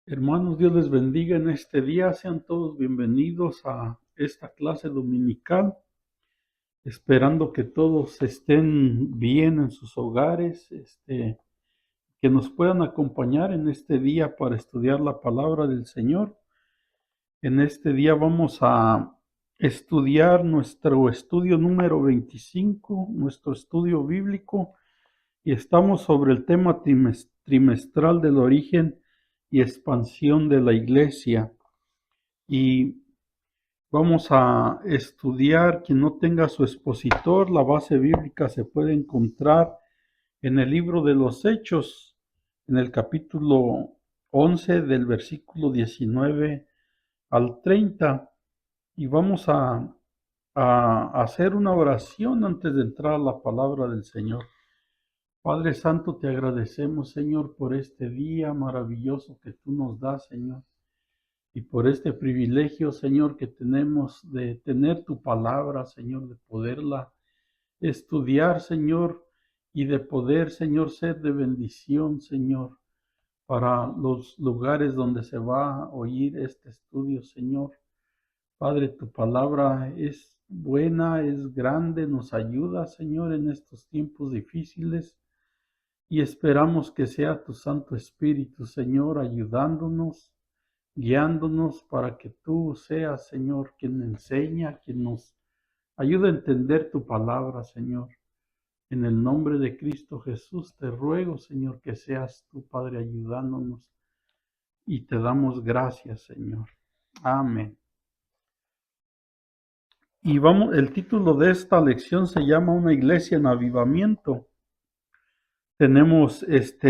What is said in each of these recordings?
Hermanos, Dios les bendiga en este día. Sean todos bienvenidos a esta clase dominical, esperando que todos estén bien en sus hogares, que nos puedan acompañar en este día para estudiar la palabra del Señor. En este día vamos a estudiar nuestro estudio número 25, nuestro estudio bíblico, y estamos sobre el tema trimestral del origen y expansión de la iglesia. Y vamos a estudiar, quien no tenga su expositor, la base bíblica se puede encontrar en el libro de los Hechos, en el capítulo 11 del versículo 19 al 30. Y vamos a hacer una oración antes de entrar a la palabra del Señor. Padre Santo, te agradecemos, Señor, por este día maravilloso que tú nos das, Señor. Y por este privilegio, Señor, que tenemos de tener tu palabra, Señor, de poderla estudiar, Señor, y de poder, Señor, ser de bendición, Señor, para los lugares donde se va a oír este estudio, Señor. Padre, tu palabra es buena, es grande, nos ayuda, Señor, en estos tiempos difíciles. Y esperamos que sea tu Santo Espíritu, Señor, ayudándonos, guiándonos para que tú seas, Señor, quien enseña, quien nos ayude a entender tu palabra, Señor. En el nombre de Cristo Jesús te ruego, Señor, que seas tu Padre ayudándonos y te damos gracias, Señor. Amén. Y vamos, el título de esta lección se llama Una iglesia en avivamiento. Tenemos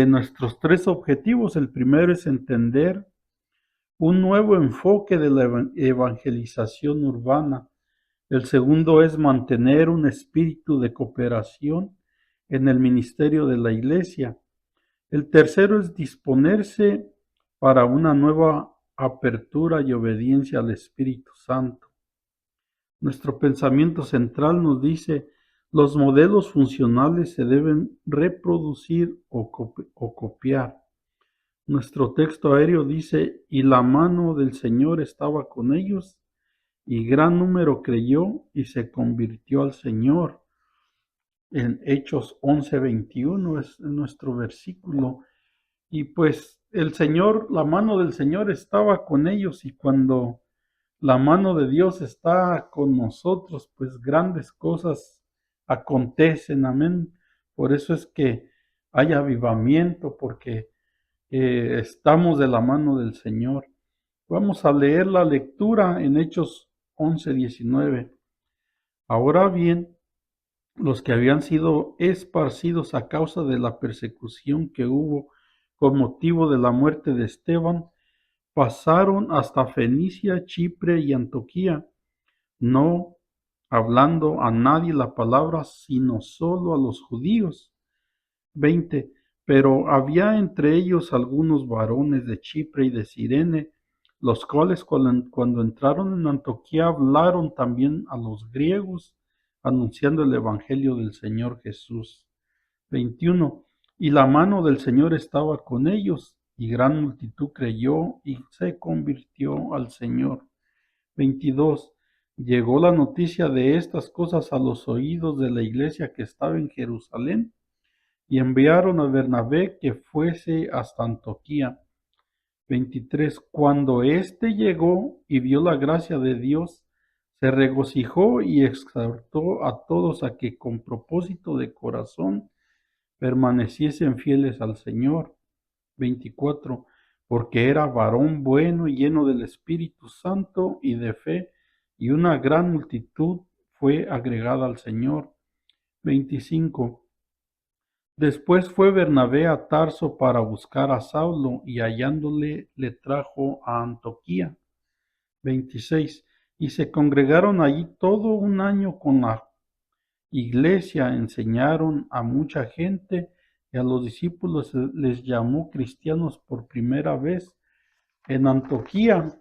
nuestros tres objetivos. El primero es entender un nuevo enfoque de la evangelización urbana. El segundo es mantener un espíritu de cooperación en el ministerio de la iglesia. El tercero es disponerse para una nueva apertura y obediencia al Espíritu Santo. Nuestro pensamiento central nos dice, los modelos funcionales se deben reproducir o copiar. Nuestro texto aéreo dice, y la mano del Señor estaba con ellos, y gran número creyó y se convirtió al Señor. En Hechos 11:21 es nuestro versículo. Y pues el Señor, la mano del Señor estaba con ellos, y cuando la mano de Dios está con nosotros, pues grandes cosas acontecen, amén. Por eso es que hay avivamiento, porque estamos de la mano del Señor. Vamos a leer la lectura en Hechos 11:19. Ahora bien, los que habían sido esparcidos a causa de la persecución que hubo con motivo de la muerte de Esteban, pasaron hasta Fenicia, Chipre y Antioquía, no hablando a nadie la palabra, sino solo a los judíos. 20. Pero había entre ellos algunos varones de Chipre y de Cirene, los cuales cuando entraron en Antioquía hablaron también a los griegos, anunciando el evangelio del Señor Jesús. 21. Y la mano del Señor estaba con ellos, y gran multitud creyó y se convirtió al Señor. 22. Llegó la noticia de estas cosas a los oídos de la iglesia que estaba en Jerusalén, y enviaron a Bernabé que fuese hasta Antioquía. 23. Cuando éste llegó y vio la gracia de Dios, se regocijó y exhortó a todos a que con propósito de corazón permaneciesen fieles al Señor. 24. Porque era varón bueno y lleno del Espíritu Santo y de fe, y una gran multitud fue agregada al Señor. 25. Después fue Bernabé a Tarso para buscar a Saulo, y hallándole le trajo a Antioquía. 26. Y se congregaron allí todo un año con la iglesia, enseñaron a mucha gente, y a los discípulos les llamó cristianos por primera vez en Antioquía.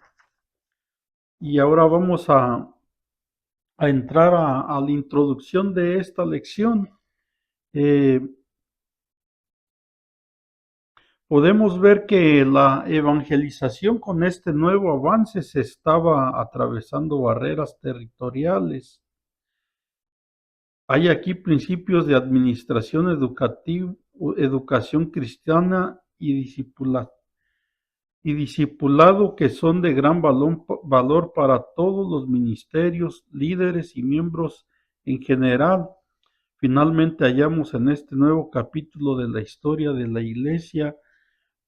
Y ahora vamos a entrar a la introducción de esta lección. podemos ver que la evangelización con este nuevo avance se estaba atravesando barreras territoriales. Hay aquí principios de administración educativa, educación cristiana y discipulado que son de gran valor para todos los ministerios, líderes y miembros en general. Finalmente hallamos en este nuevo capítulo de la historia de la Iglesia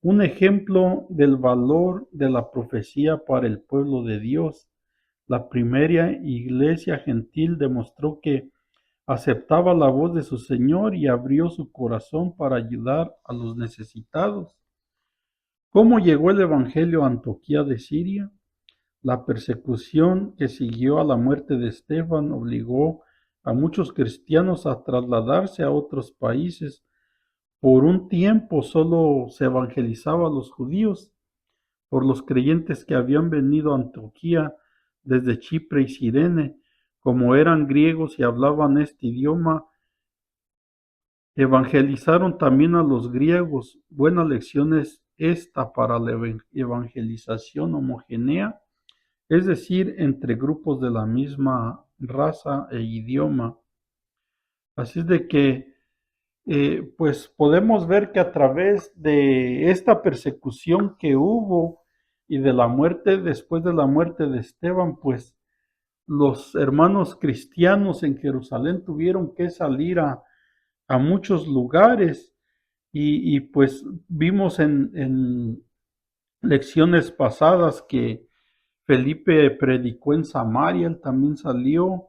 un ejemplo del valor de la profecía para el pueblo de Dios. La primera iglesia gentil demostró que aceptaba la voz de su Señor y abrió su corazón para ayudar a los necesitados. ¿Cómo llegó el Evangelio a Antioquía de Siria? La persecución que siguió a la muerte de Esteban obligó a muchos cristianos a trasladarse a otros países. Por un tiempo solo se evangelizaba a los judíos, por los creyentes que habían venido a Antioquía desde Chipre y Cirene, como eran griegos y hablaban este idioma, evangelizaron también a los griegos. Buena lección es esta para la evangelización homogénea, es decir, entre grupos de la misma raza e idioma. Así es de que, pues podemos ver que a través de esta persecución que hubo y de la muerte, después de la muerte de Esteban, pues los hermanos cristianos en Jerusalén tuvieron que salir a muchos lugares y pues vimos en lecciones pasadas que Felipe predicó en Samaria, él también salió,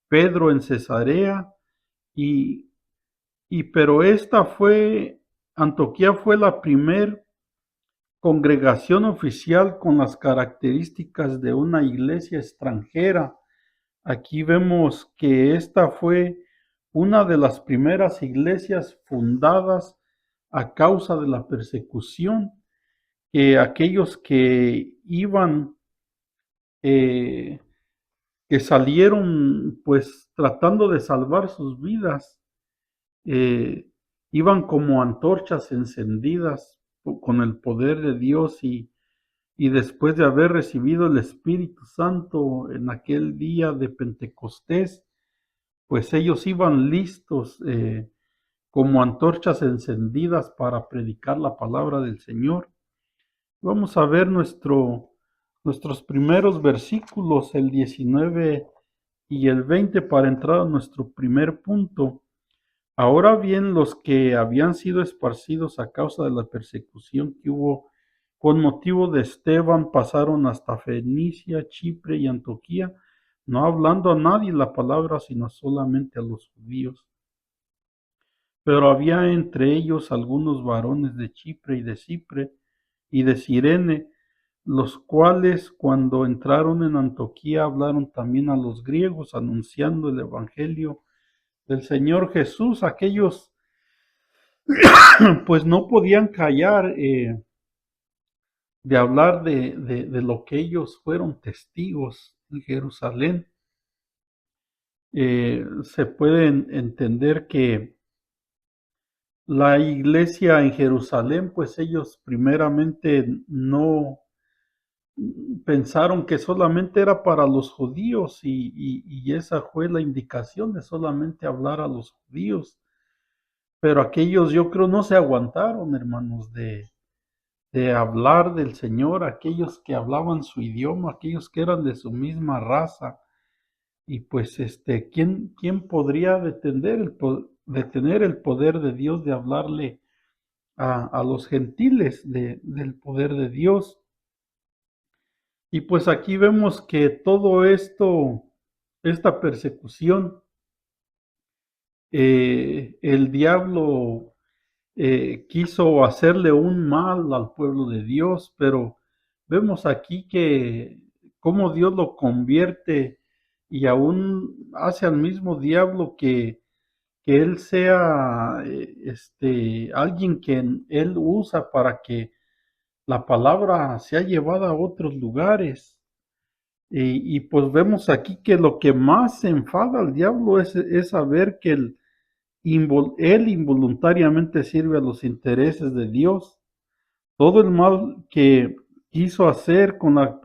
Pedro en Cesarea, y, pero Antioquía fue la primer congregación oficial con las características de una iglesia extranjera. Aquí vemos que esta fue una de las primeras iglesias fundadas a causa de la persecución, que aquellos que iban eh, que salieron pues tratando de salvar sus vidas, eh, iban como antorchas encendidas con el poder de Dios y después de haber recibido el Espíritu Santo en aquel día de Pentecostés, pues ellos iban listos como antorchas encendidas para predicar la palabra del Señor. Vamos a ver nuestros primeros versículos, el 19 y el 20, para entrar a nuestro primer punto. Ahora bien, los que habían sido esparcidos a causa de la persecución que hubo con motivo de Esteban pasaron hasta Fenicia, Chipre y Antioquía, no hablando a nadie la palabra, sino solamente a los judíos. Pero había entre ellos algunos varones de Chipre y de Cipre y de Cirene, los cuales cuando entraron en Antioquía hablaron también a los griegos, anunciando el evangelio del Señor Jesús. Aquellos pues no podían callar de hablar de lo que ellos fueron testigos en Jerusalén. Se puede entender que la iglesia en Jerusalén, pues ellos primeramente no pensaron que solamente era para los judíos y esa fue la indicación de solamente hablar a los judíos. Pero aquellos yo creo no se aguantaron, hermanos, de hablar del Señor, aquellos que hablaban su idioma, aquellos que eran de su misma raza. Y pues ¿quién podría detener el poder de Dios de hablarle a los gentiles del poder de Dios? Y pues aquí vemos que todo esto, esta persecución, el diablo quiso hacerle un mal al pueblo de Dios, pero vemos aquí que cómo Dios lo convierte y aún hace al mismo diablo que él sea alguien que él usa para que la palabra sea llevada a otros lugares. Y pues vemos aquí que lo que más enfada al diablo es saber que él involuntariamente sirve a los intereses de Dios. Todo el mal que quiso hacer con la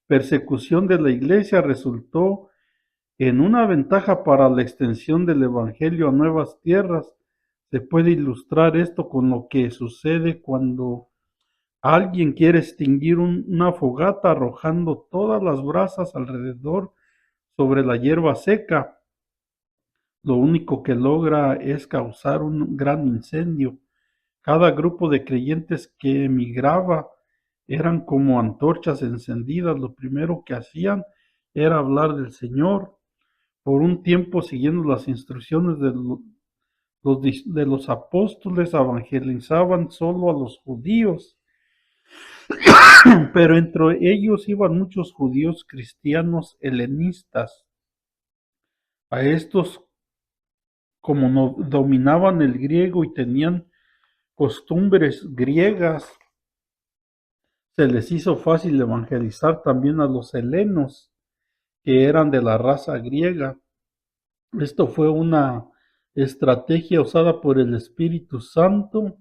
persecución de la iglesia resultó en una ventaja para la extensión del Evangelio a nuevas tierras. Se puede ilustrar esto con lo que sucede cuando alguien quiere extinguir una fogata arrojando todas las brasas alrededor sobre la hierba seca. Lo único que logra es causar un gran incendio. Cada grupo de creyentes que emigraba eran como antorchas encendidas. Lo primero que hacían era hablar del Señor. Por un tiempo, siguiendo las instrucciones de los apóstoles, evangelizaban solo a los judíos, pero entre ellos iban muchos judíos cristianos helenistas. A estos, como no dominaban el griego y tenían costumbres griegas, se les hizo fácil evangelizar también a los helenos, que eran de la raza griega. Esto fue una estrategia usada por el Espíritu Santo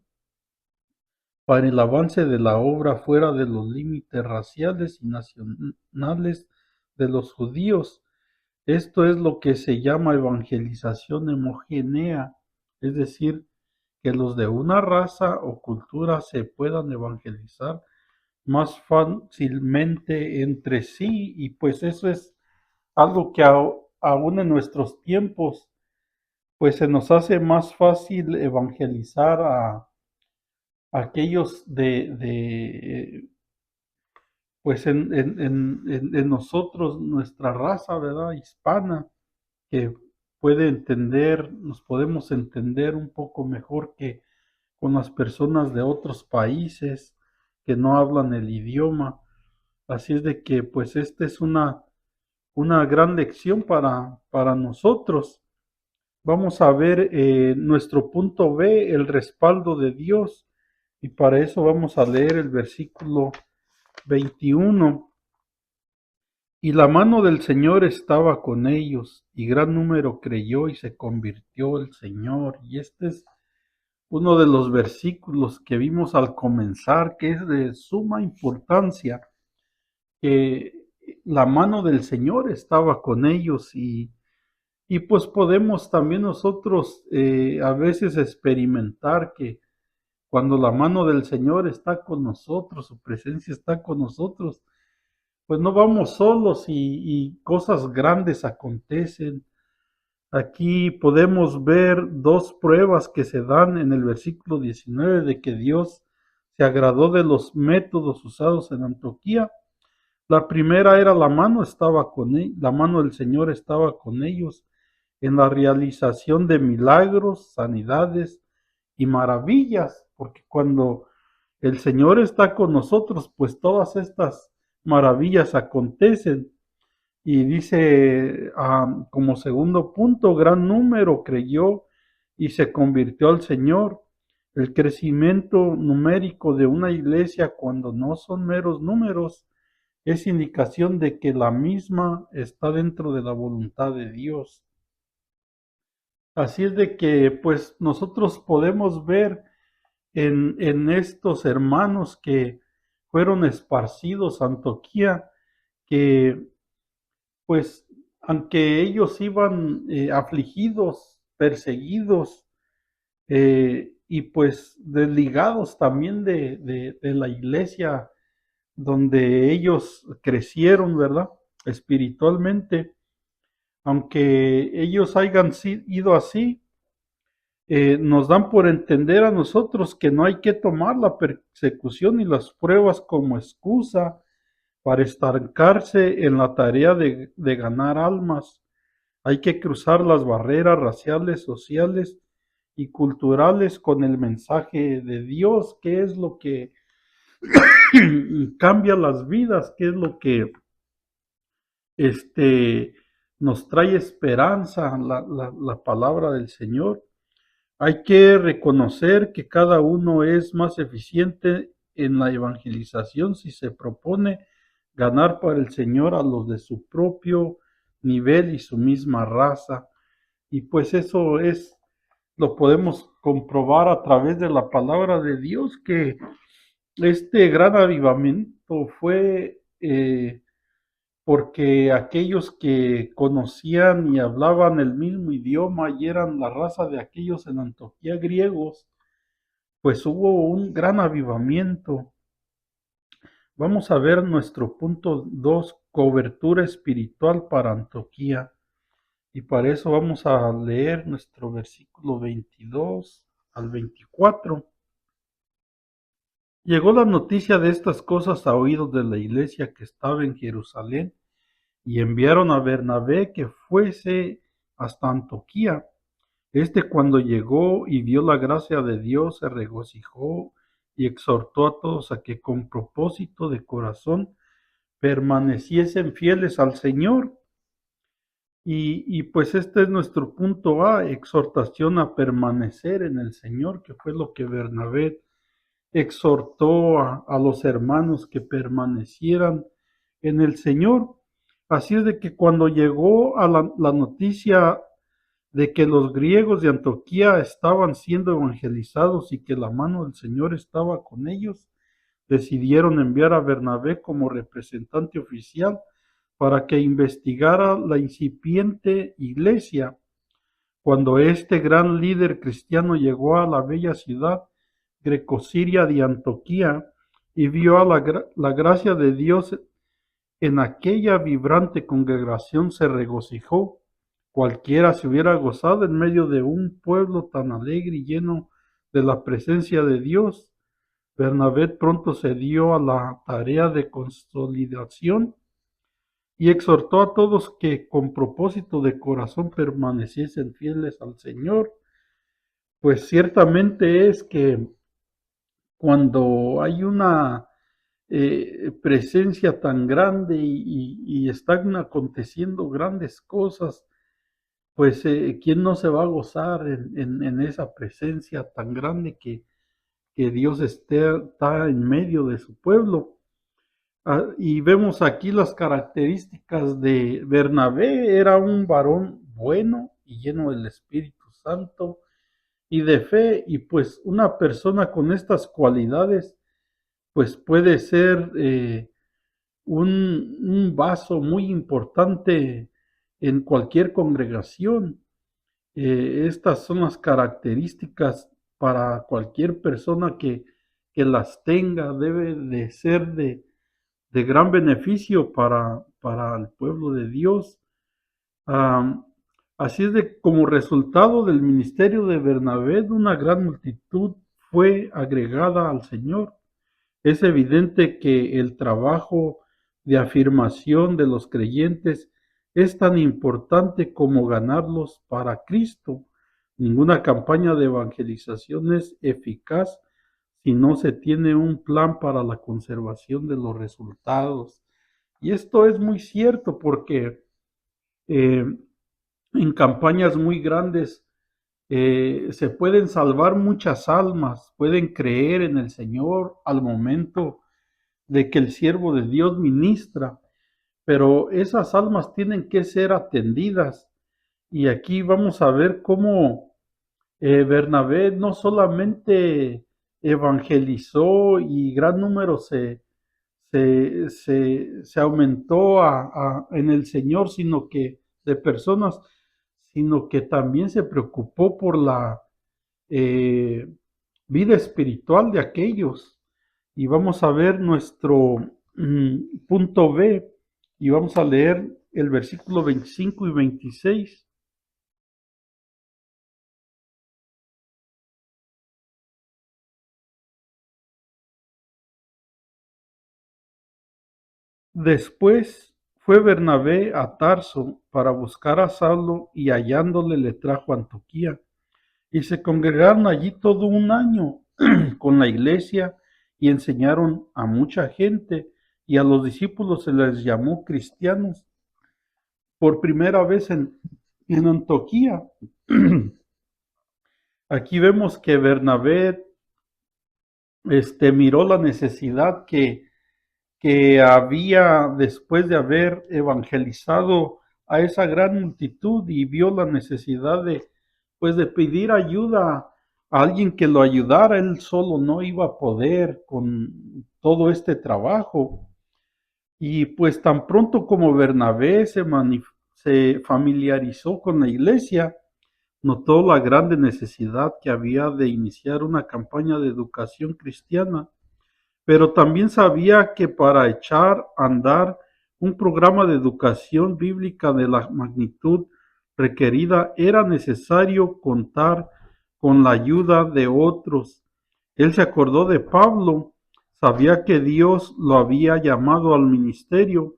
para el avance de la obra fuera de los límites raciales y nacionales de los judíos. Esto es lo que se llama evangelización homogénea, es decir, que los de una raza o cultura se puedan evangelizar más fácilmente entre sí, y pues eso es algo que aún en nuestros tiempos pues se nos hace más fácil evangelizar a aquellos pues en nosotros, nuestra raza, ¿verdad? Hispana, que puede entender, nos podemos entender un poco mejor que con las personas de otros países que no hablan el idioma. Así es de que pues esta es una gran lección para nosotros. Vamos a ver nuestro punto B, el respaldo de Dios, y para eso vamos a leer el versículo 21. Y la mano del Señor estaba con ellos, y gran número creyó y se convirtió el Señor. Y este es uno de los versículos que vimos al comenzar, que es de suma importancia, que la mano del Señor estaba con ellos y pues podemos también nosotros a veces experimentar que cuando la mano del Señor está con nosotros, su presencia está con nosotros, pues no vamos solos y cosas grandes acontecen. Aquí podemos ver dos pruebas que se dan en el versículo 19 de que Dios se agradó de los métodos usados en Antioquía. La primera era la mano estaba con la mano del Señor estaba con ellos en la realización de milagros, sanidades y maravillas, porque cuando el Señor está con nosotros, pues todas estas maravillas acontecen. Y dice, como segundo punto, gran número creyó y se convirtió al Señor. El crecimiento numérico de una iglesia, cuando no son meros números, es indicación de que la misma está dentro de la voluntad de Dios. Así es de que pues nosotros podemos ver en estos hermanos que fueron esparcidos a Antioquía, que pues aunque ellos iban afligidos, perseguidos y pues desligados también de la iglesia donde ellos crecieron, ¿verdad? Espiritualmente, aunque ellos hayan ido así, nos dan por entender a nosotros que no hay que tomar la persecución y las pruebas como excusa para estancarse en la tarea de ganar almas. Hay que cruzar las barreras raciales, sociales y culturales con el mensaje de Dios, que es lo que cambia las vidas, que es lo que este, nos trae esperanza, la palabra del Señor. Hay que reconocer que cada uno es más eficiente en la evangelización si se propone ganar para el Señor a los de su propio nivel y su misma raza. Y pues eso lo podemos comprobar a través de la palabra de Dios, que Este gran avivamiento fue porque aquellos que conocían y hablaban el mismo idioma y eran la raza de aquellos en Antioquía griegos, pues hubo un gran avivamiento. Vamos a ver nuestro punto 2, cobertura espiritual para Antioquía. Y para eso vamos a leer nuestro versículo 22 al 24. Llegó la noticia de estas cosas a oídos de la iglesia que estaba en Jerusalén, y enviaron a Bernabé que fuese hasta Antioquía. Cuando llegó y vio la gracia de Dios, se regocijó y exhortó a todos a que con propósito de corazón permaneciesen fieles al Señor. Y pues este es nuestro punto A, exhortación a permanecer en el Señor, que fue lo que Bernabé exhortó a los hermanos que permanecieran en el Señor. Así es de que cuando llegó a la noticia de que los griegos de Antioquía estaban siendo evangelizados y que la mano del Señor estaba con ellos, decidieron enviar a Bernabé como representante oficial para que investigara la incipiente iglesia. Cuando este gran líder cristiano llegó a la bella ciudad grecosiria de Antioquía y vio a la gracia de Dios en aquella vibrante congregación, se regocijó. Cualquiera se hubiera gozado en medio de un pueblo tan alegre y lleno de la presencia de Dios. Bernabé pronto se dio a la tarea de consolidación y exhortó a todos que con propósito de corazón permaneciesen fieles al Señor. Pues ciertamente es que cuando hay una presencia tan grande y están aconteciendo grandes cosas, pues ¿quién no se va a gozar en esa presencia tan grande que Dios está en medio de su pueblo? Y vemos aquí las características de Bernabé. Era un varón bueno y lleno del Espíritu Santo y de fe, y pues una persona con estas cualidades pues puede ser un vaso muy importante en cualquier congregación. Estas son las características para cualquier persona que las tenga, debe de ser de gran beneficio para el pueblo de Dios. Am, Así es de como resultado del ministerio de Bernabé, una gran multitud fue agregada al Señor. Es evidente que el trabajo de afirmación de los creyentes es tan importante como ganarlos para Cristo. Ninguna campaña de evangelización es eficaz si no se tiene un plan para la conservación de los resultados. Y esto es muy cierto porque eh, en campañas muy grandes se pueden salvar muchas almas, pueden creer en el Señor al momento de que el siervo de Dios ministra, pero esas almas tienen que ser atendidas. Y aquí vamos a ver cómo Bernabé no solamente evangelizó y gran número se aumentó en el Señor, sino que de personas, sino que también se preocupó por la eh, vida espiritual de aquellos. Y vamos a ver nuestro punto B y vamos a leer el versículo 25 y 26. Después fue Bernabé a Tarso para buscar a Saulo, y hallándole le trajo a Antioquía. Y se congregaron allí todo un año con la iglesia y enseñaron a mucha gente, y a los discípulos se les llamó cristianos por primera vez en Antioquía. Aquí vemos que Bernabé miró la necesidad que había después de haber evangelizado a esa gran multitud, y vio la necesidad pues de pedir ayuda alguien que lo ayudara, él solo no iba a poder con todo este trabajo. Y pues tan pronto como Bernabé se familiarizó con la iglesia, notó la grande necesidad que había de iniciar una campaña de educación cristiana, pero también sabía que para echar a andar un programa de educación bíblica de la magnitud requerida era necesario contar con la ayuda de otros. Él se acordó de Pablo, sabía que Dios lo había llamado al ministerio,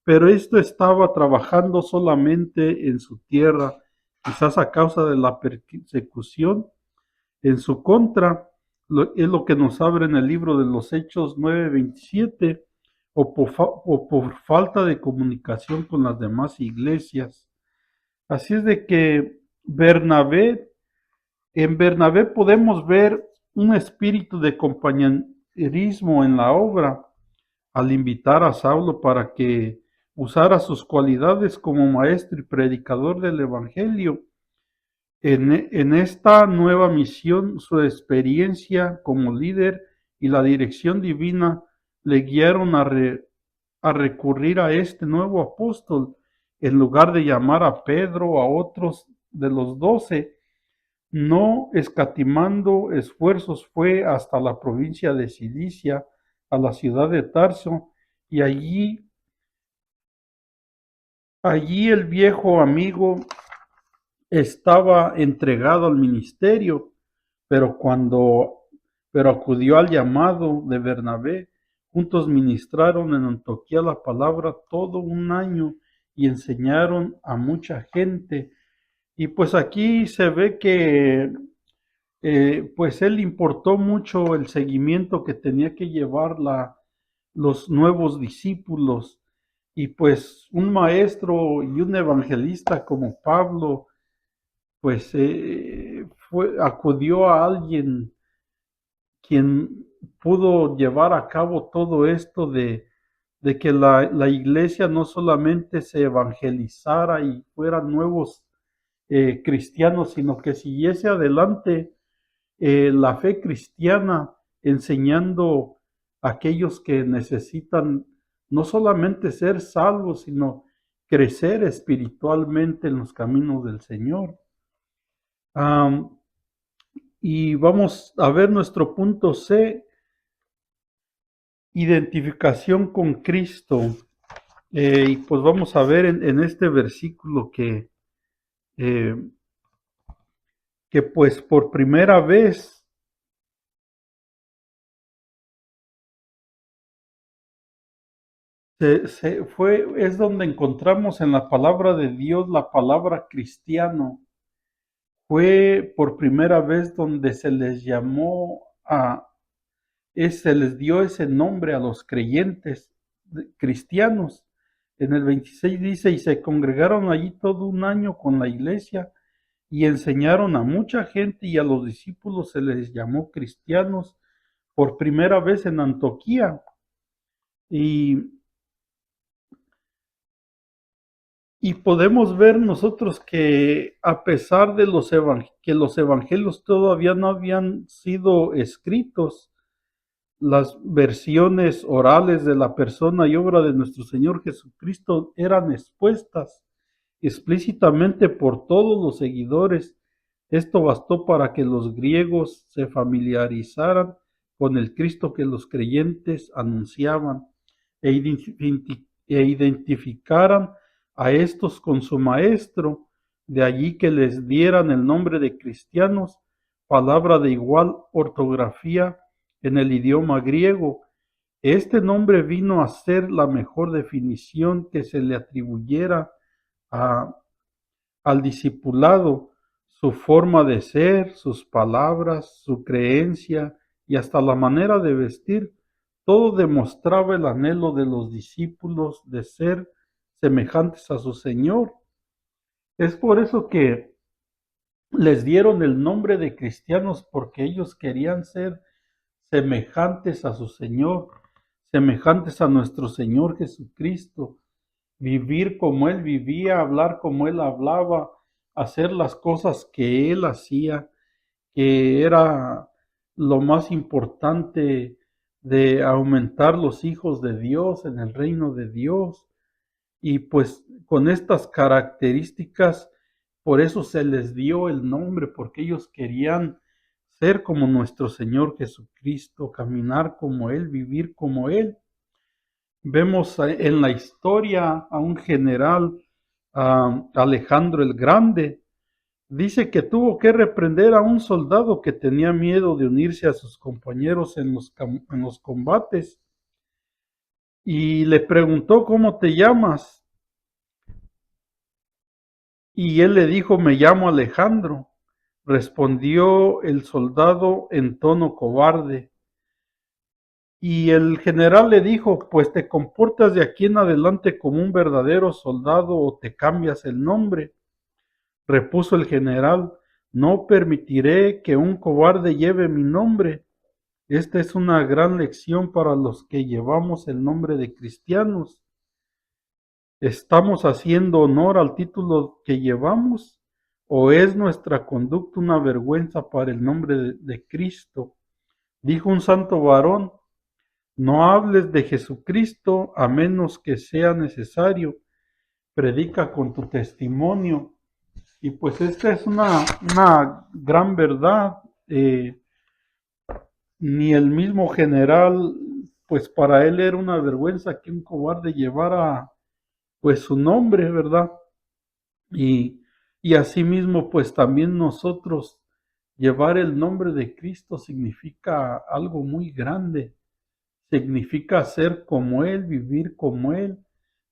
pero esto estaba trabajando solamente en su tierra, quizás a causa de la persecución en su contra, es lo que nos abre en el libro de los Hechos 9:27, o por falta de comunicación con las demás iglesias. Así es de que en Bernabé podemos ver un espíritu de compañerismo en la obra, al invitar a Saulo para que usara sus cualidades como maestro y predicador del Evangelio. En esta nueva misión, su experiencia como líder y la dirección divina le guiaron a recurrir a este nuevo apóstol en lugar de llamar a Pedro o a otros de los 12. No escatimando esfuerzos, fue hasta la provincia de Cilicia, a la ciudad de Tarso, y allí el viejo amigo estaba entregado al ministerio, pero pero acudió al llamado de Bernabé. Juntos ministraron en Antioquía la palabra todo un año y enseñaron a mucha gente. Y pues aquí se ve que pues él importó mucho el seguimiento que tenía que llevar los nuevos discípulos. Y pues un maestro y un evangelista como Pablo, pues acudió a alguien quien pudo llevar a cabo todo esto de que la iglesia no solamente se evangelizara y fueran nuevos cristianos, sino que siguiese adelante la fe cristiana, enseñando a aquellos que necesitan no solamente ser salvos, sino crecer espiritualmente en los caminos del Señor. Y vamos a ver nuestro punto C, identificación con Cristo. Y pues vamos a ver en este versículo eh, que pues por primera vez es donde encontramos en la palabra de Dios la palabra cristiano. Fue por primera vez donde se les llamó se les dio ese nombre a los creyentes cristianos. En el 26 dice, y se congregaron allí todo un año con la iglesia y enseñaron a mucha gente, y a los discípulos se les llamó cristianos por primera vez en Antioquía. Y, y podemos ver nosotros que a pesar de que los evangelios todavía no habían sido escritos, las versiones orales de la persona y obra de nuestro Señor Jesucristo eran expuestas explícitamente por todos los seguidores. Esto bastó para que los griegos se familiarizaran con el Cristo que los creyentes anunciaban e identificaran a estos con su Maestro. De allí que les dieran el nombre de cristianos, palabra de igual ortografía en el idioma griego. Este nombre vino a ser la mejor definición que se le atribuyera a, al discipulado, su forma de ser, sus palabras, su creencia y hasta la manera de vestir. Todo demostraba el anhelo de los discípulos de ser semejantes a su Señor. Es por eso que les dieron el nombre de cristianos, porque ellos querían ser semejantes a su Señor, semejantes a nuestro Señor Jesucristo, vivir como Él vivía, hablar como Él hablaba, hacer las cosas que Él hacía, que era lo más importante de aumentar los hijos de Dios en el reino de Dios. Y pues con estas características, por eso se les dio el nombre, porque ellos querían ser como nuestro Señor Jesucristo, caminar como Él, vivir como Él. Vemos en la historia a un general, a Alejandro el Grande. Dice que tuvo que reprender a un soldado que tenía miedo de unirse a sus compañeros en los combates y le preguntó: ¿cómo te llamas? Y él le dijo: me llamo Alejandro. Respondió el soldado en tono cobarde. Y el general le dijo: pues te comportas de aquí en adelante como un verdadero soldado o te cambias el nombre. Repuso el general: no permitiré que un cobarde lleve mi nombre. Esta es una gran lección para los que llevamos el nombre de cristianos. ¿Estamos haciendo honor al título que llevamos? ¿O es nuestra conducta una vergüenza para el nombre de Cristo? Dijo un santo varón: no hables de Jesucristo a menos que sea necesario. Predica con tu testimonio. Y pues esta es una gran verdad. Ni el mismo general, pues para él era una vergüenza que un cobarde llevara pues su nombre, ¿verdad? Y, y asimismo, pues también nosotros llevar el nombre de Cristo significa algo muy grande. Significa ser como Él, vivir como Él,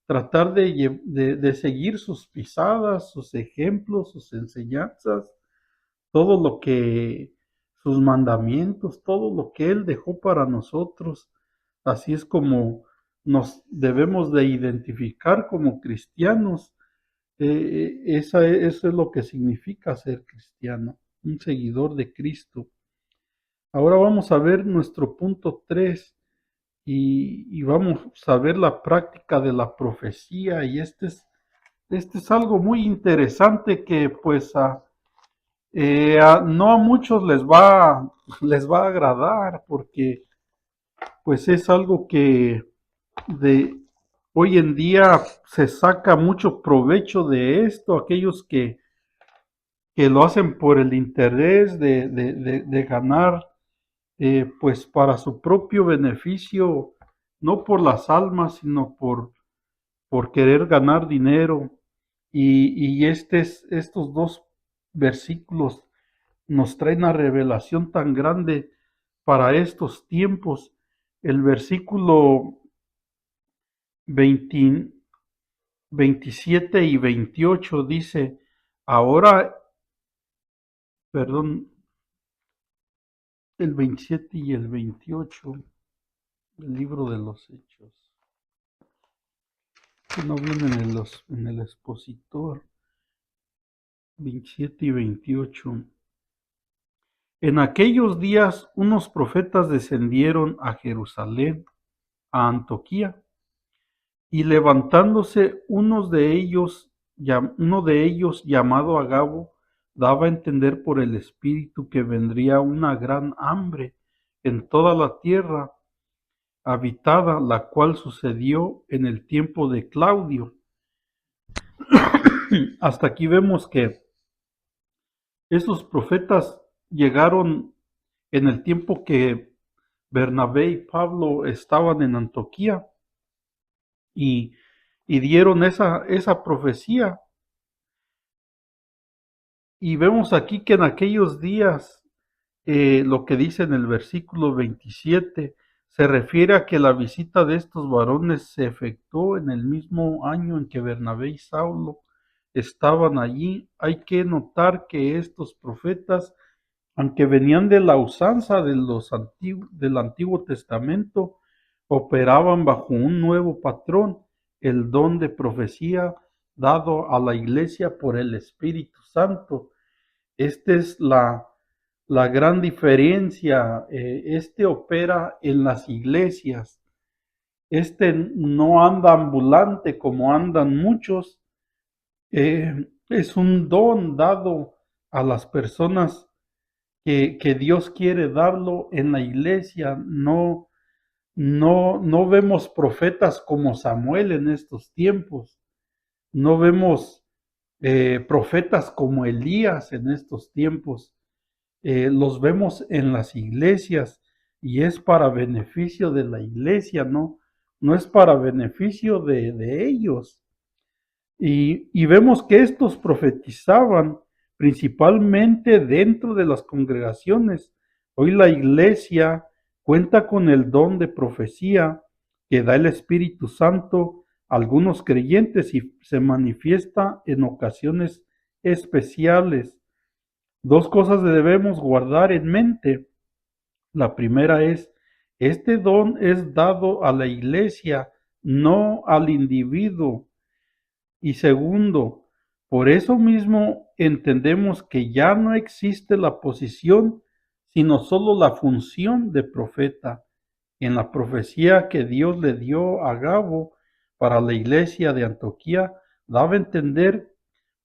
tratar de seguir sus pisadas, sus ejemplos, sus enseñanzas, todo lo que, sus mandamientos, todo lo que Él dejó para nosotros. Así es como nos debemos de identificar como cristianos. Eso es lo que significa ser cristiano, un seguidor de Cristo. Ahora vamos a ver nuestro punto 3 y vamos a ver la práctica de la profecía. Y este es algo muy interesante que pues no a muchos les va a agradar, porque pues es algo que de hoy en día se saca mucho provecho de esto, aquellos que lo hacen por el interés de ganar, pues para su propio beneficio, no por las almas, sino por querer ganar dinero. Y estos dos versículos nos traen una revelación tan grande para estos tiempos. El versículo 20, 27 y 28 dice: ahora, perdón, el 27 y el 28, el libro de los Hechos, que no vienen en el expositor, 27 y 28. En aquellos días unos profetas descendieron a Jerusalén, a Antioquía, y levantándose uno de ellos, llamado Agabo, daba a entender por el Espíritu que vendría una gran hambre en toda la tierra habitada, la cual sucedió en el tiempo de Claudio. Hasta aquí vemos que esos profetas llegaron en el tiempo que Bernabé y Pablo estaban en Antioquía y, y dieron esa profecía. Y vemos aquí que en aquellos días, lo que dice en el versículo 27, se refiere a que la visita de estos varones se efectuó en el mismo año en que Bernabé y Saulo estaban allí. Hay que notar que estos profetas, aunque venían de la usanza del Antiguo Testamento, operaban bajo un nuevo patrón, el don de profecía dado a la iglesia por el Espíritu Santo. Esta es la gran diferencia. Este opera en las iglesias. Este no anda ambulante como andan muchos. Es un don dado a las personas que Dios quiere darlo en la iglesia. No vemos profetas como Samuel en estos tiempos. No vemos profetas como Elías en estos tiempos. Los vemos en las iglesias y es para beneficio de la iglesia, no es para beneficio de ellos. Y vemos que estos profetizaban principalmente dentro de las congregaciones. Hoy la iglesia cuenta con el don de profecía que da el Espíritu Santo a algunos creyentes y se manifiesta en ocasiones especiales. Dos cosas debemos guardar en mente. La primera es, este don es dado a la iglesia, no al individuo. Y segundo, por eso mismo entendemos que ya no existe la posición, sino solo la función de profeta. En la profecía que Dios le dio a Gabo para la iglesia de Antioquía, daba a entender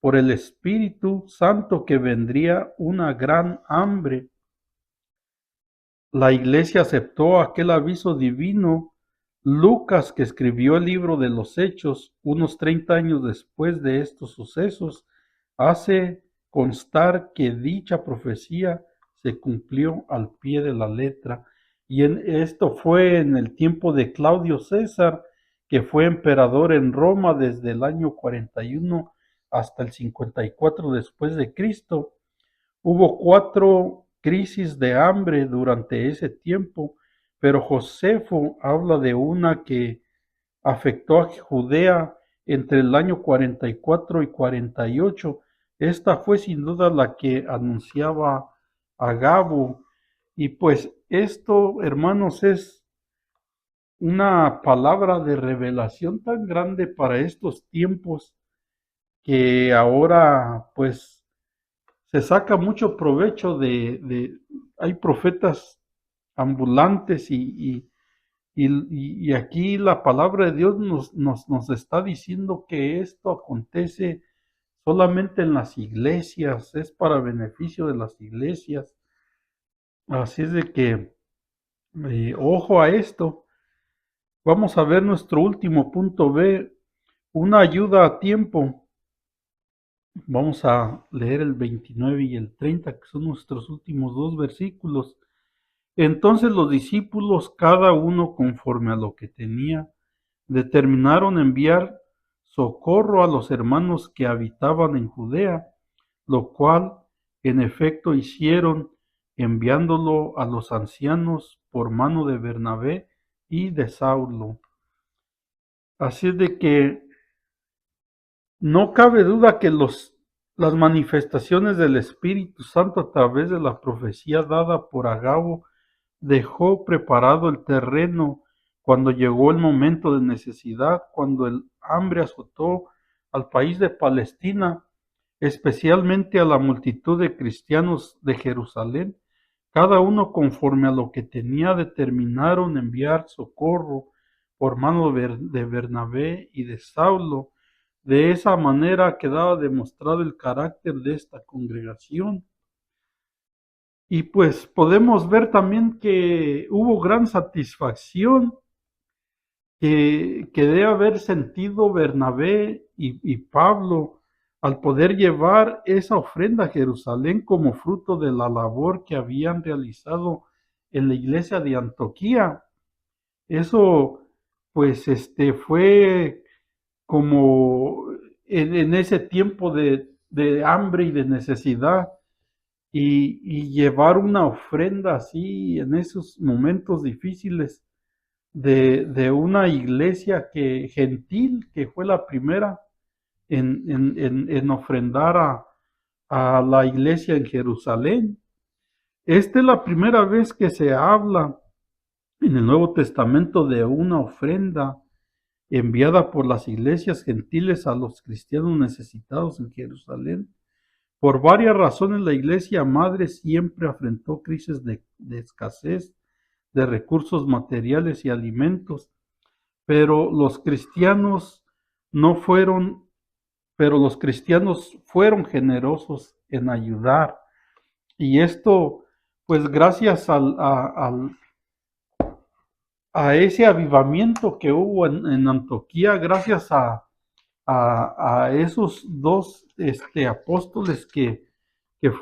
por el Espíritu Santo que vendría una gran hambre. La iglesia aceptó aquel aviso divino. Lucas, que escribió el libro de los Hechos unos 30 años después de estos sucesos, hace constar que dicha profecía se cumplió al pie de la letra. Y esto fue en el tiempo de Claudio César, que fue emperador en Roma desde el año 41 hasta el 54 después de Cristo. Hubo 4 crisis de hambre durante ese tiempo, pero Josefo habla de una que afectó a Judea entre el año 44 y 48. Esta fue sin duda la que anunciaba a Gabo. Y pues esto, hermanos, es una palabra de revelación tan grande para estos tiempos que ahora pues se saca mucho provecho hay profetas ambulantes y aquí la palabra de Dios nos está diciendo que esto acontece solamente en las iglesias, es para beneficio de las iglesias. Así es de que, ojo a esto. Vamos a ver nuestro último punto B, una ayuda a tiempo. Vamos a leer el 29 y el 30, que son nuestros últimos 2 versículos. Entonces los discípulos, cada uno conforme a lo que tenía, determinaron enviar socorro a los hermanos que habitaban en Judea, lo cual en efecto hicieron, enviándolo a los ancianos por mano de Bernabé y de Saulo. Así es de que no cabe duda que las manifestaciones del Espíritu Santo a través de la profecía dada por Agabo dejó preparado el terreno cuando llegó el momento de necesidad, cuando el hambre azotó al país de Palestina, especialmente a la multitud de cristianos de Jerusalén. Cada uno conforme a lo que tenía determinaron enviar socorro por mano de Bernabé y de Saulo. De esa manera quedaba demostrado el carácter de esta congregación. Y pues podemos ver también que hubo gran satisfacción que debe haber sentido Bernabé y Pablo al poder llevar esa ofrenda a Jerusalén como fruto de la labor que habían realizado en la iglesia de Antioquía. Eso pues fue como en ese tiempo de hambre y de necesidad y llevar una ofrenda así en esos momentos difíciles de una iglesia gentil que fue la primera en ofrendar a la iglesia en Jerusalén. Esta es la primera vez que se habla en el Nuevo Testamento de una ofrenda enviada por las iglesias gentiles a los cristianos necesitados en Jerusalén. Por varias razones la iglesia madre siempre afrontó crisis de escasez de recursos materiales y alimentos, pero los cristianos no fueron, pero los cristianos fueron generosos en ayudar. Y esto pues gracias a ese avivamiento que hubo en Antioquía, gracias a esos dos apóstoles que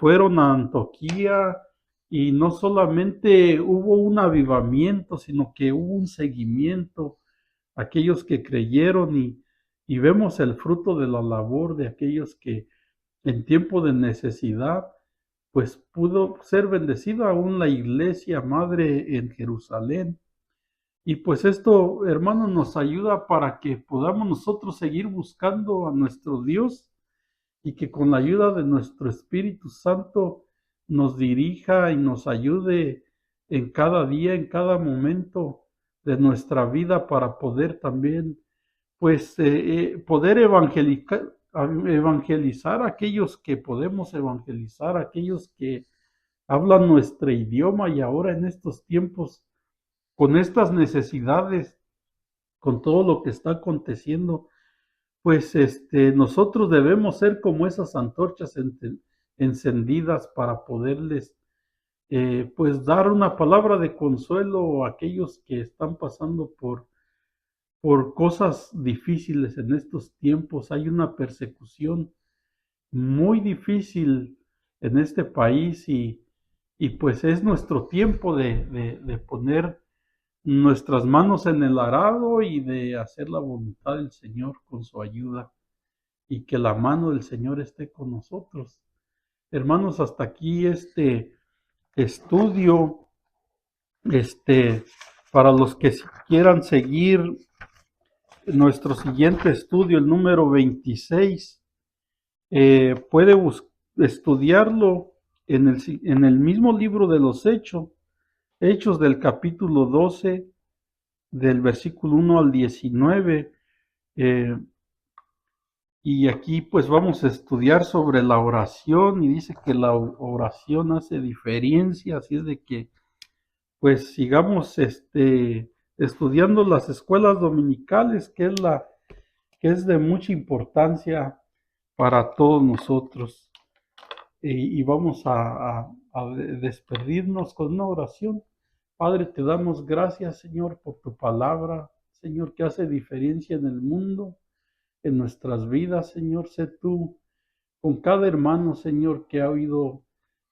fueron a Antioquía, y no solamente hubo un avivamiento, sino que hubo un seguimiento, aquellos que creyeron, y vemos el fruto de la labor de aquellos que en tiempo de necesidad, pues pudo ser bendecida aún la iglesia madre en Jerusalén. Y pues esto, hermanos, nos ayuda para que podamos nosotros seguir buscando a nuestro Dios, y que con la ayuda de nuestro Espíritu Santo nos dirija y nos ayude en cada día, en cada momento de nuestra vida, para poder también, pues, poder evangelizar a aquellos que podemos evangelizar, a aquellos que hablan nuestro idioma. Y ahora en estos tiempos, con estas necesidades, con todo lo que está aconteciendo, pues nosotros debemos ser como esas antorchas encendidas para poderles, pues, dar una palabra de consuelo a aquellos que están pasando por cosas difíciles en estos tiempos. Hay una persecución muy difícil en este país, y pues es nuestro tiempo de poner nuestras manos en el arado y de hacer la voluntad del Señor con su ayuda, y que la mano del Señor esté con nosotros. Hermanos, hasta aquí este estudio, para los que quieran seguir nuestro siguiente estudio, el número 26, puede estudiarlo en el mismo libro de los Hechos del capítulo 12, del versículo 1 al 19. Y aquí pues vamos a estudiar sobre la oración, y dice que la oración hace diferencia. Así es de que pues sigamos estudiando las escuelas dominicales, que es de mucha importancia para todos nosotros. Y vamos a despedirnos con una oración. Padre, te damos gracias, Señor, por tu palabra, Señor, que hace diferencia en el mundo, en nuestras vidas. Señor, sé tú con cada hermano, Señor, que ha oído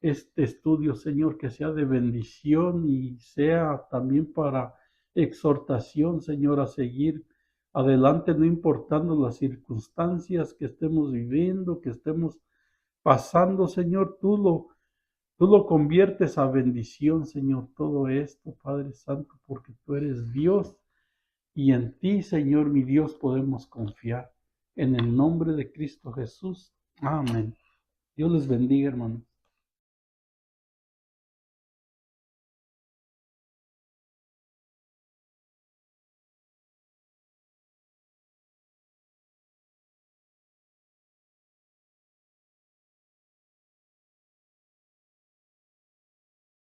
este estudio, Señor, que sea de bendición y sea también para exhortación, Señor, a seguir adelante, no importando las circunstancias que estemos viviendo, que estemos pasando. Señor, tú lo conviertes a bendición, Señor, todo esto, Padre Santo, porque tú eres Dios, y en ti, Señor, mi Dios, podemos confiar. En el nombre de Cristo Jesús. Amén. Dios les bendiga, hermanos.